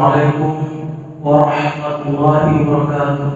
Assalamualaikum warahmatullahi wabarakatuh.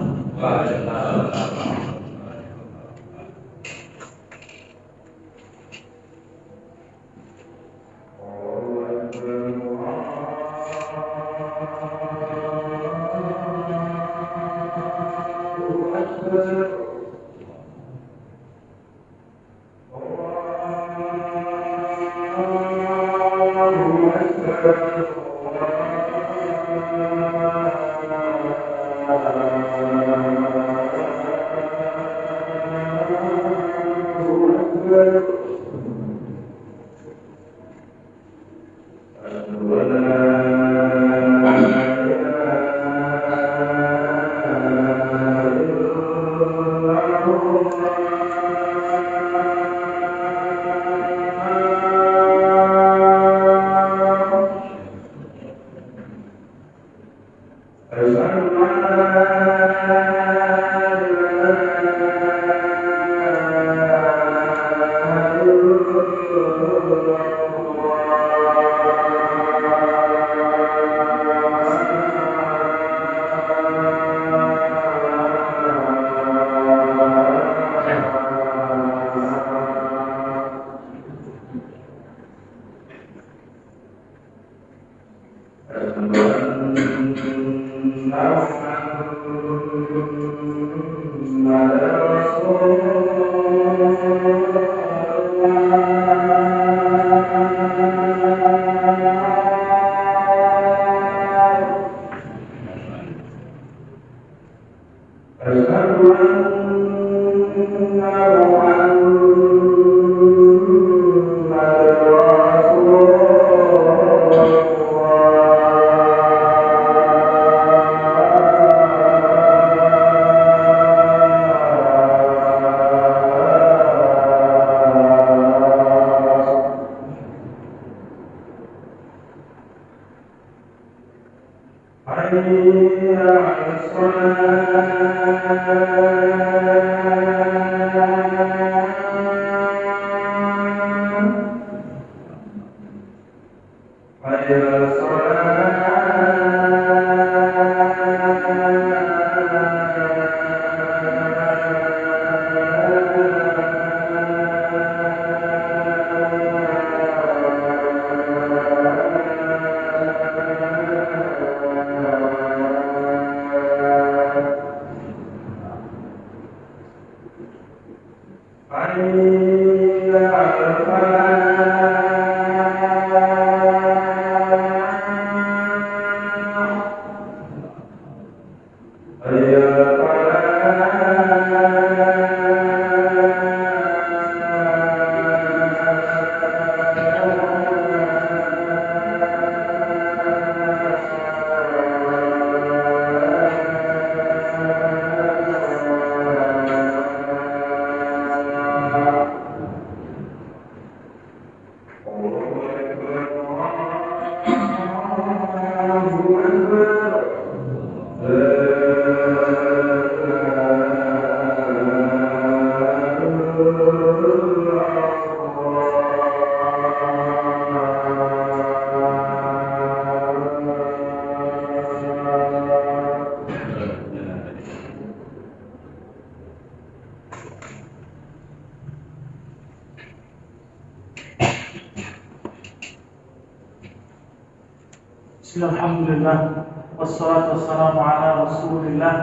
Alhamdulillah, wassalatu wassalamu ala rasulillah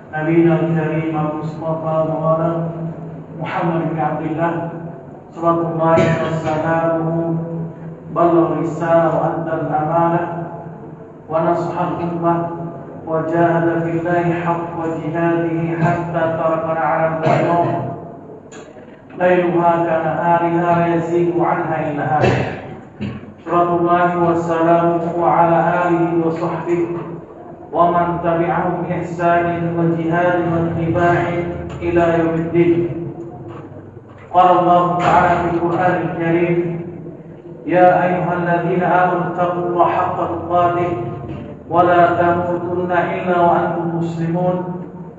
nabiyina al-karim al-mustafa maulana Muhammad bin Abdullah sallallahu wasallamu ballagha risalah wa adda al-amanah wa nasaha al-ummah wa jahada fillahi haqqa jihadihi hatta tarakana ala al-baydah layluha kana hariha yazigu anha illa hariha. Sallallahu wasallamu ala alihi wa sahbihi wa man tabi'ahum bi ihsanin wa jihadin wa ittiba'in ila yaumiddin. Qala Allah ta'ala fil Qur'anil Karim, ya ayyuhalladzina amanu taqullaha haqqa tuqatih wa la tamutunna illa wa antum muslimun.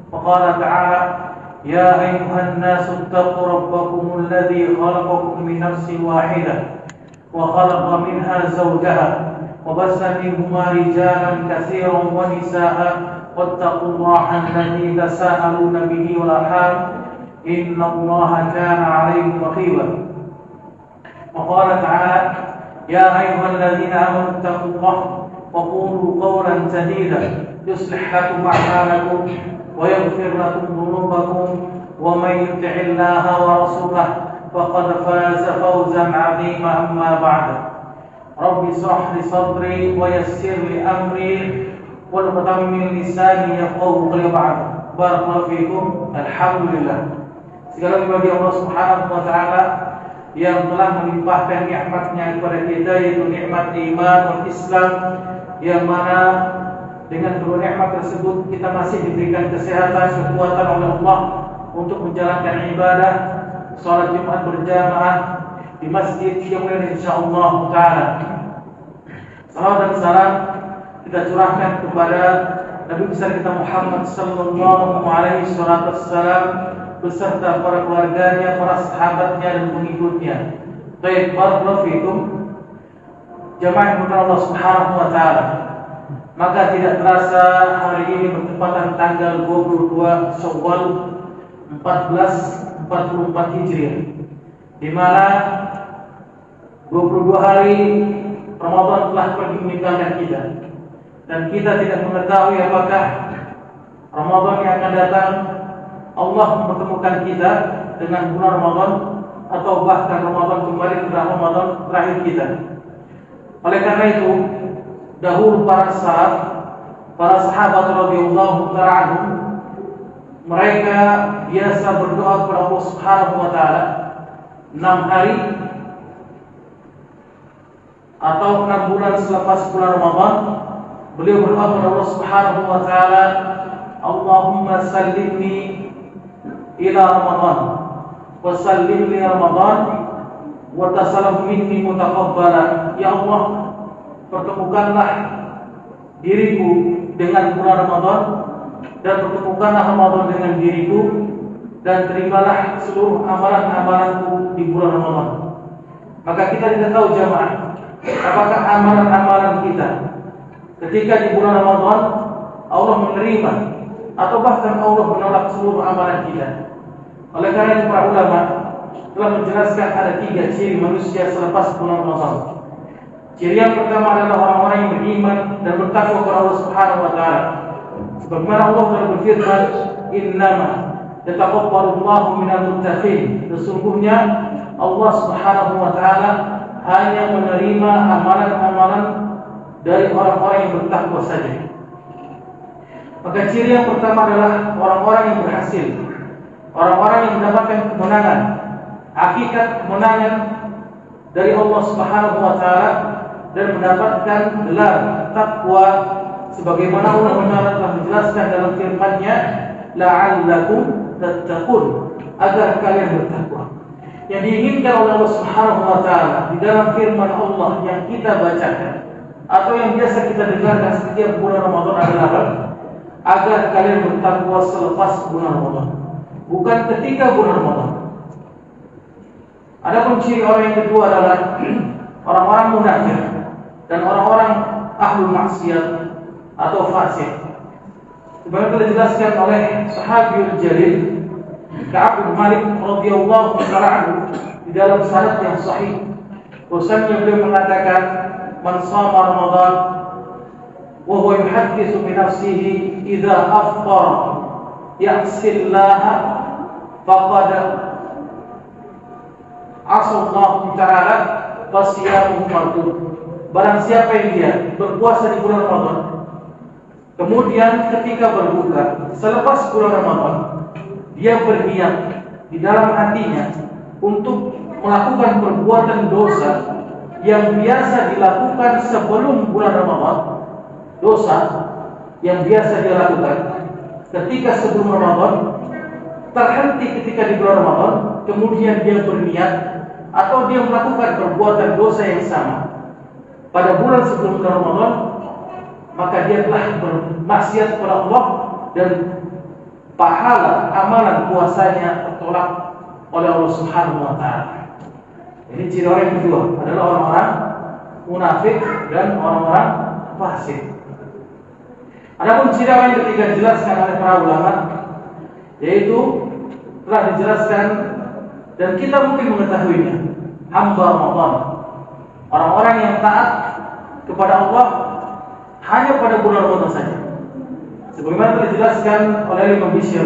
Wa qala ta'ala, ya ayyuhan nasu ittaqu rabbakumul ladzi khalaqakum min nafsin wahidah وخلق منها زوجها وبث منهما رجالا كثيرا ونساء واتقوا الله الذي تساءلون به والأرحام إن الله كان عليكم رقيبا. وقال تعالى يا أيها الذين آمنوا اتقوا الله وقولوا قولا سديدا يصلح لكم أعمالكم ويغفر لكم ذنوبكم ومن يطع الله ورسوله فقد فاز فوزا عظيما. أما بعد رب اشرح لي صدري ويسر لي أمري واحلل من lisani yafqahu qawli. Barakallahu fikum. Alhamdulillah, segala puji bagi Allah Subhanahu wa taala yang telah melimpahkan nikmatnya kepada kita, yaitu nikmat iman dan Islam, yang mana dengan kedua nikmat tersebut kita masih diberikan kesehatan, kekuatan oleh Allah untuk menjalankan ibadah salat Jumat berjamaah di masjid yang mulia insyaallah taala. Salawat dan salam kita curahkan kepada Nabi besar kita Muhammad sallallahu alaihi wasallam beserta para keluarganya, para sahabatnya dan pengikutnya. Baik, barakallahu fikum. Jamaah yang Allah Subhanahu wa taala. Maka tidak terasa hari ini bertepatan tanggal 22 Syawal 1444 Hijriah, di mana 22 hari Ramadan telah pergi meninggalkan kita, dan kita tidak mengetahui apakah Ramadan yang akan datang Allah mempertemukan kita dengan bulan Ramadan atau bahkan Ramadan kembali ke Ramadan terakhir kita. Oleh karena itu, dahulu para sahabat radhiyallahu ta'ala anhum, mereka biasa berdoa kepada Allah Subhanahu wa taala 6 hari atau 6 bulan selepas bulan Ramadan. Beliau berdoa kepada Allah Subhanahu wa taala, Allahumma sallimni ila Ramadan wa sallim li Ramadan wa tasallam minni mutaqabbala. Ya Allah, pertemukanlah diriku dengan bulan Ramadan dan pertemukanlah Ramadan dengan diriku, dan terimalah seluruh amalan-amalanku di bulan Ramadan. Maka kita tidak tahu jamaah, apakah amalan-amalan kita ketika di bulan Ramadan Allah menerima atau bahkan Allah menolak seluruh amalan kita. Oleh karena itu para ulama telah menjelaskan ada 3 ciri manusia selepas bulan Ramadan. Ciri yang pertama adalah orang-orang yang beriman dan bertakwa kepada Allah Subhanahu wa taala. Sebagaimana Allah telah berfirman, "Innama yataqabbalullahu minal muttaqin." Sesungguhnya Allah Subhanahu wa taala hanya menerima amalan-amalan dari orang-orang yang bertakwa saja. Maka ciri yang pertama adalah orang-orang yang berhasil, orang-orang yang mendapatkan kemenangan, hakikat kemenangan dari Allah Subhanahu wa taala, dan mendapatkan gelar takwa sebagaimana Allah telah menjelaskan dalam firman-Nya, la'allakum tattaqun, agar kalian bertakwa. Yang diinginkan oleh Allah Subhanahu wa taala di dalam firman Allah yang kita bacakan atau yang biasa kita dengarkan setiap bulan Ramadan adalah agar kalian bertakwa selepas bulan Ramadan, bukan ketika bulan Ramadan. Adapun ciri orang yang kedua adalah orang-orang munafik dan orang-orang ahlul maksiat atau fasik. Sebagaimana telah dijelaskan oleh sahabiul jalil Ka'ab bin Malik radhiyallahu ta'ala anhu di dalam sanad yang sahih, bahwasanya beliau mengatakan, man shama Ramadan wa huwa yuhadditsu bi nafsihi idza afṭara ya'sillaha faqad asallahu ta'ala fasiyamuhu mardud. Barang siapa yang dia berpuasa di bulan Ramadan, kemudian ketika berbuka selepas bulan Ramadan, dia berniat di dalam hatinya untuk melakukan perbuatan dosa yang biasa dilakukan sebelum bulan Ramadan, dosa yang biasa dia lakukan ketika sebelum Ramadan, terhenti ketika di bulan Ramadan, kemudian dia berniat atau dia melakukan perbuatan dosa yang sama pada bulan sebelum bulan Ramadan, maka dia telah bermaksiat kepada Allah dan pahala amalan puasanya tertolak oleh Allah Subhanahu wa taala. Ini ciri orang yang kedua adalah orang-orang munafik dan orang-orang fasik. Adapun ciri yang ketiga dijelaskan oleh para ulama, yaitu telah dijelaskan dan kita mungkin mengetahuinya, hamba Ramadan, orang-orang yang taat kepada Allah hanya pada bulan Ramadan saja. Sebagaimana telah dijelaskan oleh Imam Bishr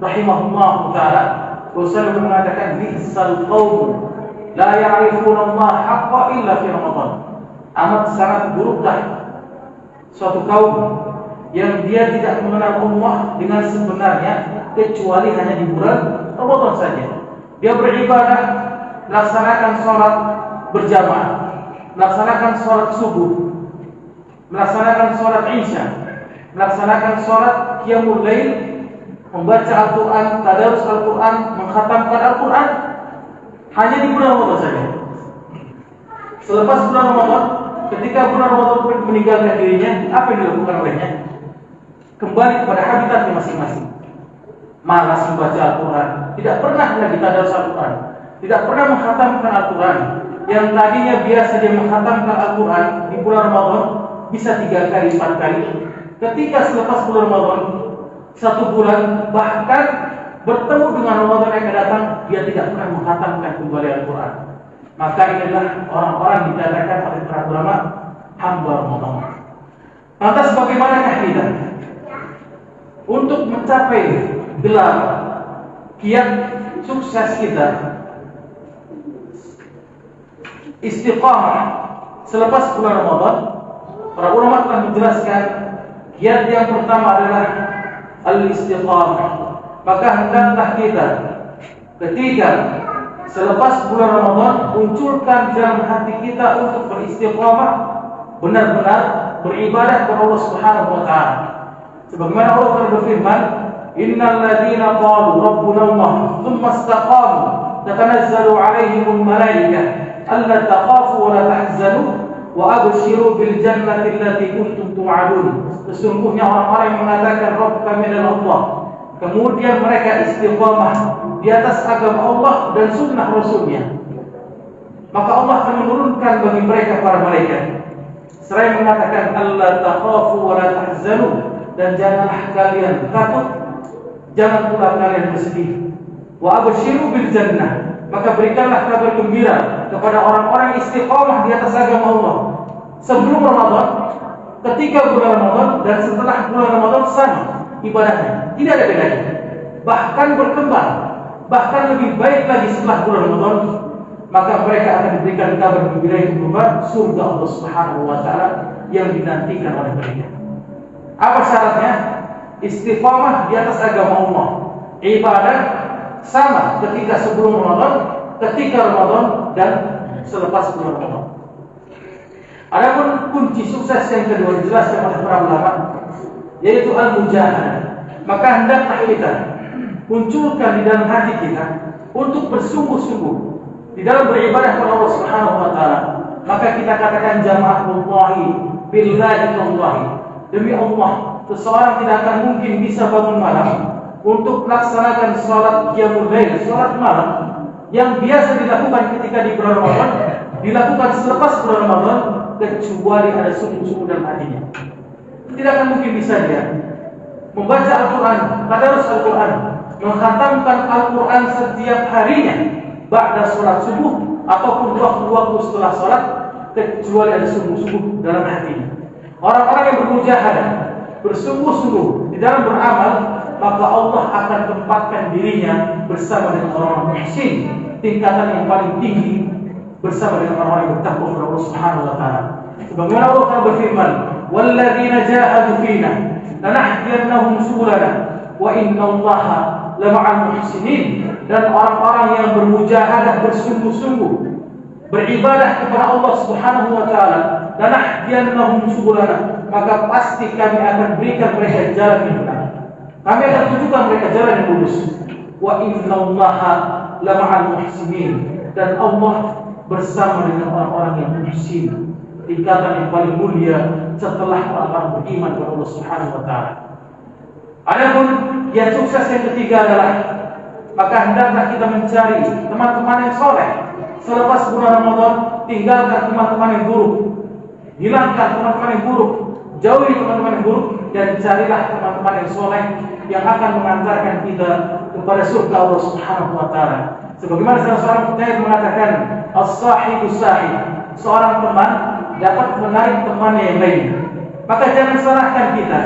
rahimahullah taala, Rasulullah mengatakan bi'sal qaum la ya'rifuna Allah haqqa illa fi Ramadan. Amat sangat buruklah suatu kaum yang dia tidak mengenal Allah dengan sebenarnya kecuali hanya di bulan Ramadan saja. Dia beribadah, melaksanakan sholat berjamaah, melaksanakan sholat subuh, melaksanakan sholat isya, melaksanakan sholat qiyamul lail, membaca Al-Quran, tadarus Al-Quran, mengkhatamkan Al-Quran hanya di bulan Ramadan saja. Selepas bulan Ramadan, ketika bulan Ramadan meninggalkan dirinya, apa yang dilakukan olehnya? Kembali kepada habitatnya masing-masing. Malas membaca Al-Quran, tidak pernah lagi tadarus Al-Quran, tidak pernah mengkhatamkan Al-Quran. Yang tadinya biasa dia mengkhatamkan Al-Quran di bulan Ramadan bisa 3 kali, 4 kali. Ketika selepas bulan Ramadan 1 bulan, bahkan bertemu dengan Ramadan yang akan datang, dia tidak pernah mengkhatamkan kembali Al-Quran. Maka inilah orang-orang dikatakan oleh para ulama hamba Ramadan. Lantas bagaimanakah kita untuk mencapai gelar kiat sukses kita istiqamah selepas bulan Ramadan? Para ulama telah menjelaskan kiat yang pertama adalah al-istiqamah. Maka hendaklah kita ketika selepas bulan Ramadan munculkan dalam hati kita untuk beristiqamah, benar-benar beribadah kepada Allah Subhanahu wa taala. Sebagaimana Allah telah berfirman, innal ladzina qalu rabbuna Allah tsumma istaqamu tatanazzalu 'alaihimul malaikah alla taqafu wa la tahzanu wa abshiru bil jannati allati kuntum tu'adun. Sesungguhnya orang-orang yang mengatakan Rabb kami adalah Allah, kemudian mereka istiqamah di atas agama Allah dan sunnah Rasulnya, maka Allah akan menurunkan bagi mereka para malaikat seraya mengatakan alla takhafu wa la tahzanu, dan janganlah kalian takut, jangan pula kalian bersedih. Wa abshiru bil jannah, maka berikanlah kabar gembira kepada orang-orang istiqamah di atas agama Allah sebelum Ramadan, ketika bulan Ramadan, dan setelah bulan Ramadan sama ibadahnya, tidak ada bedanya, bahkan berkembang, bahkan lebih baik lagi setelah bulan Ramadan. Maka mereka akan diberikan kabar gembira yang berupa surga Allah Subhanahu wa taala yang dinantikan oleh mereka. Apa syaratnya? Istiqamah di atas agama Allah, ibadah sama ketika sebelum Ramadan, ketika Ramadan, dan selepas bulan Ramadan. Adapun kunci sukses yang kedua dijelaskan oleh para ulama, yaitu al-mujahadah. Maka hendaklah kita munculkan di dalam hati kita untuk bersungguh-sungguh di dalam beribadah kepada Allah Subhanahu wa taala. Maka kita katakan jama'atullahi billahi tallahi, demi Allah, seseorang tidak akan mungkin bisa bangun malam untuk melaksanakan sholat qiyamul lail, sholat malam yang biasa dilakukan ketika di bulan Ramadan, dilakukan selepas bulan Ramadan, kecuali ada sungguh-sungguh dalam hatinya. Tidak akan mungkin bisa dia membaca Al-Quran, tadarus Al-Quran, mengkhatamkan Al-Quran setiap harinya ba'da sholat subuh ataupun waktu-waktu setelah sholat, kecuali ada sungguh-sungguh dalam hatinya. Orang-orang yang bermujahadah, bersungguh-sungguh di dalam beramal, maka Allah akan tempatkan dirinya bersama dengan orang-orang muhsin, tingkatan yang paling tinggi, bersama dengan orang-orang yang bertakwa kepada Allah Subhanahu wa taala. Sebagaimana Allah telah berfirman, "Walladzina jahadu fina lanahdiyannahum subulana wa innallaha lama'al muhsinin." Dan orang-orang yang bermujahadah, bersungguh-sungguh beribadah kepada Allah Subhanahu wa taala, lanahdiyannahum subulana, maka pasti kami akan berikan mereka jalan yang benar. Kami akan tunjukkan mereka jalan yang lurus. Wa innallaha lama'al muhsinin, dan Allah bersama dengan orang-orang yang muhsin, tingkatan yang paling mulia setelah orang-orang beriman kepada Allah Subhanahu wa taala. Adapun yang sukses yang ketiga adalah, maka hendaklah kita mencari teman-teman yang soleh selepas bulan Ramadan, tinggalkan teman-teman yang buruk. Hilangkan teman-teman yang buruk, jauhi teman-teman yang buruk, dan carilah teman-teman yang soleh yang akan mengantarkan kita kepada surga Allah Subhanahu wa taala. Sebagaimana salah seorang penyair mengatakan, as-sahibu sahib, seorang teman dapat menarik temannya yang lain. Maka jangan salahkan kita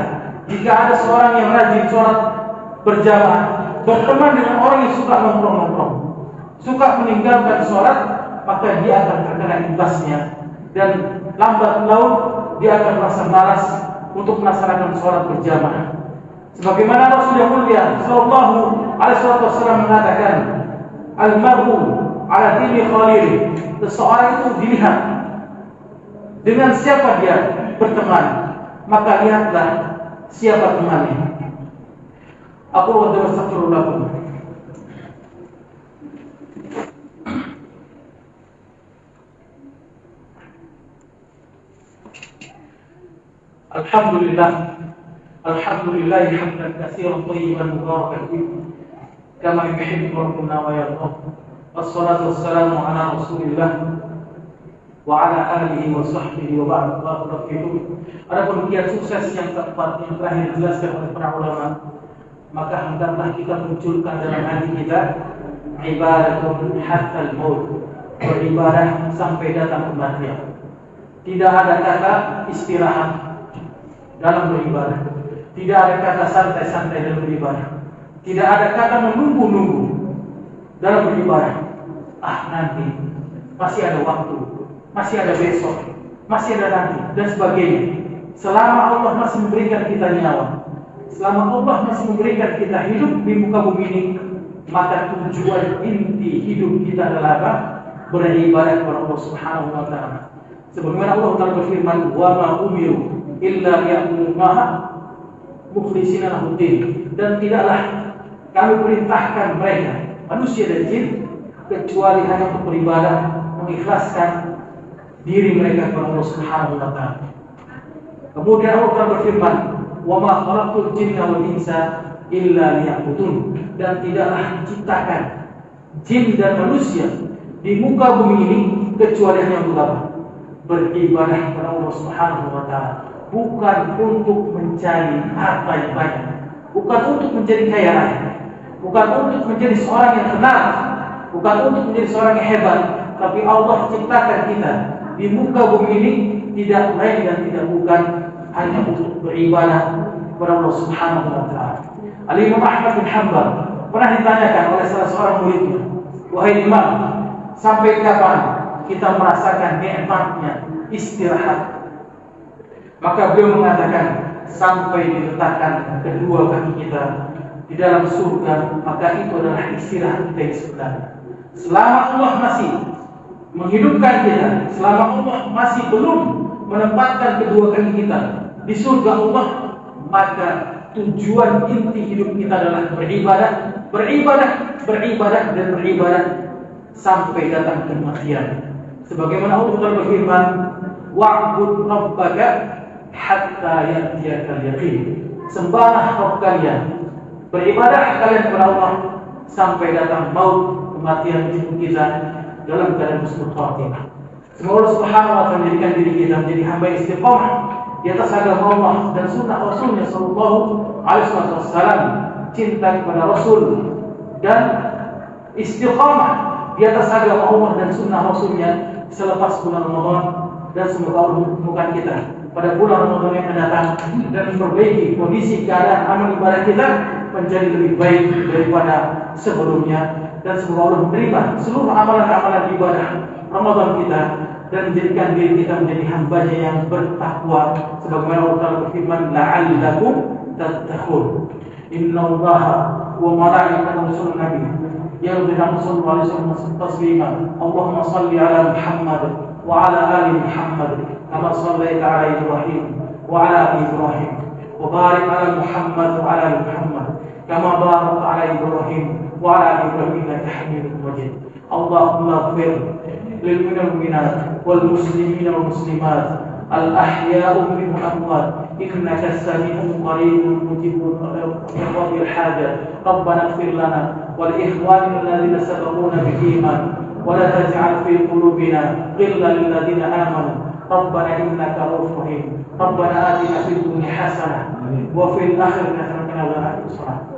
jika ada seorang yang rajin sholat berjamaah, berteman dengan orang yang suka nongkrong-nongkrong, suka meninggalkan sholat, maka dia akan terkena imbasnya, dan lambat laun dia akan merasa malas untuk melaksanakan sholat berjamaah. Sebagaimana Rasul yang mulia sallallahu alaihi wasallam mengatakan, al-mar'u ala dini khalili, seseorang itu dilihat dengan siapa dia berteman, maka lihatlah siapa temannya. Aku wa astaghfirullah. Alhamdulillah, alhamdulillah hamdan katsiran thayyiban mubarakan fihi kama yuhibbu rabbuna wa yarda. Wassalatu wassalamu ala Rasulillah wa ala alihi wa sahbihi wa ba'd. Adapun kiat sukses yang keempat yang terakhir dijelaskan oleh para ulama, maka hendaklah kita munculkan dalam hati kita ibadatun hatta al-maut, beribadah sampai datang kematian. Tidak ada kata istirahat dalam beribadah, tidak ada kata santai-santai dalam beribadah, tidak ada kata menunggu-nunggu dalam beribadah. Nanti masih ada waktu, masih ada besok, masih ada nanti, dan sebagainya. Selama Allah masih memberikan kita nyawa, selama Allah masih memberikan kita hidup di muka bumi ini, maka tujuan inti hidup kita adalah apa? Beribadah kepada Allah Subhanahu wa taala. Sebagaimana Allah Ta'ala berfirman, wa ma umiru illa liya'budullaha mukhlishina lahu-d-din, dan tidaklah kami perintahkan mereka, manusia dan jin, kecuali hanya untuk beribadah, mengikhlaskan diri mereka kepada Allah Subhanahu wa taala. Kemudian Allah Ta'ala berfirman, wa ma khalaqtul jinna wal insa illa liya'budun, dan tidaklah diciptakan jin dan manusia di muka bumi ini kecuali hanya untuk apa? Beribadah kepada Allah Subhanahu wa taala, bukan untuk mencari harta yang banyak, bukan untuk menjadi kaya raya, bukan untuk menjadi seorang yang tenang, bukan untuk menjadi seorang yang hebat, tapi Allah ciptakan kita di muka bumi ini tidak lain dan tidak bukan hanya untuk beribadah kepada Allah Subhanahu wa taala. Al-Imam Ahmad bin Hanbal pernah ditanyakan oleh salah seorang muridnya, wahai Imam, sampai kapan kita merasakan nikmatnya istirahat? Maka beliau mengatakan, sampai diletakkan kedua kaki kita di dalam surga, maka itu adalah istirahat kita yang sebenarnya. Selama Allah masih menghidupkan kita, selama Allah masih belum menempatkan kedua kaki kita di surga Allah, maka tujuan inti hidup kita adalah beribadah, beribadah, beribadah, dan beribadah sampai datang kematian. Sebagaimana Allah Ta'ala berfirman, wa'bud rabbaka hatta ya'tiyakal yaqin, sembahlah Rabb kalian, beribadah kalian kepada Allah sampai datang maut, kematian kita dalam keadaan husnul khatimah. Semoga Allah Subhanahu wa taala menjadikan diri kita menjadi hamba istiqamah di atas agama Allah dan sunnah Rasulnya sallallahu alaihi wasallam, cinta kepada Rasul dan istiqamah di atas agama Allah dan sunnah Rasulnya selepas bulan Ramadan. Dan semoga Allah memudahkan kita pada bulan Ramadan yang mendatang dan memperbaiki kondisi keadaan amal ibadah kita menjadi lebih baik daripada sebelumnya. Dan semoga Allah menerima seluruh amalan-amalan ibadah Ramadan kita dan menjadikan diri kita menjadi hamba-Nya yang bertakwa. Sebagaimana Allah Ta'ala berfirman, la'allakum tattaqun. Innallaha wa malaikatahu yusholluna 'alan nabi ya ayyuhallazina amanu sallu 'alaihi wa taslima. Allahumma shalli 'ala Muhammad wa 'ala ali Muhammad kama shallaita 'ala Ibrahim wa 'ala ali Ibrahim wa barik 'ala Muhammad wa 'ala ali Muhammad kama barakta 'ala Ibrahim wa 'ala ali Ibrahim innaka Hamidum Majid. Allahumma ighfir lil mu'minina wal muslimina wal muslimat al ahya'u minhum amwat innaka sami'un qaribun mujibul hajat. Rabbana ighfir lana wa li ikhwanina alladhina sabaquna bil iman wa la taj'al fi qulubina ghillan lil ladzina amanu ربنا إنك رؤوف رحيم ربنا آتنا في الدنيا حسنة وفي الآخرة حسنة وقنا عذاب النار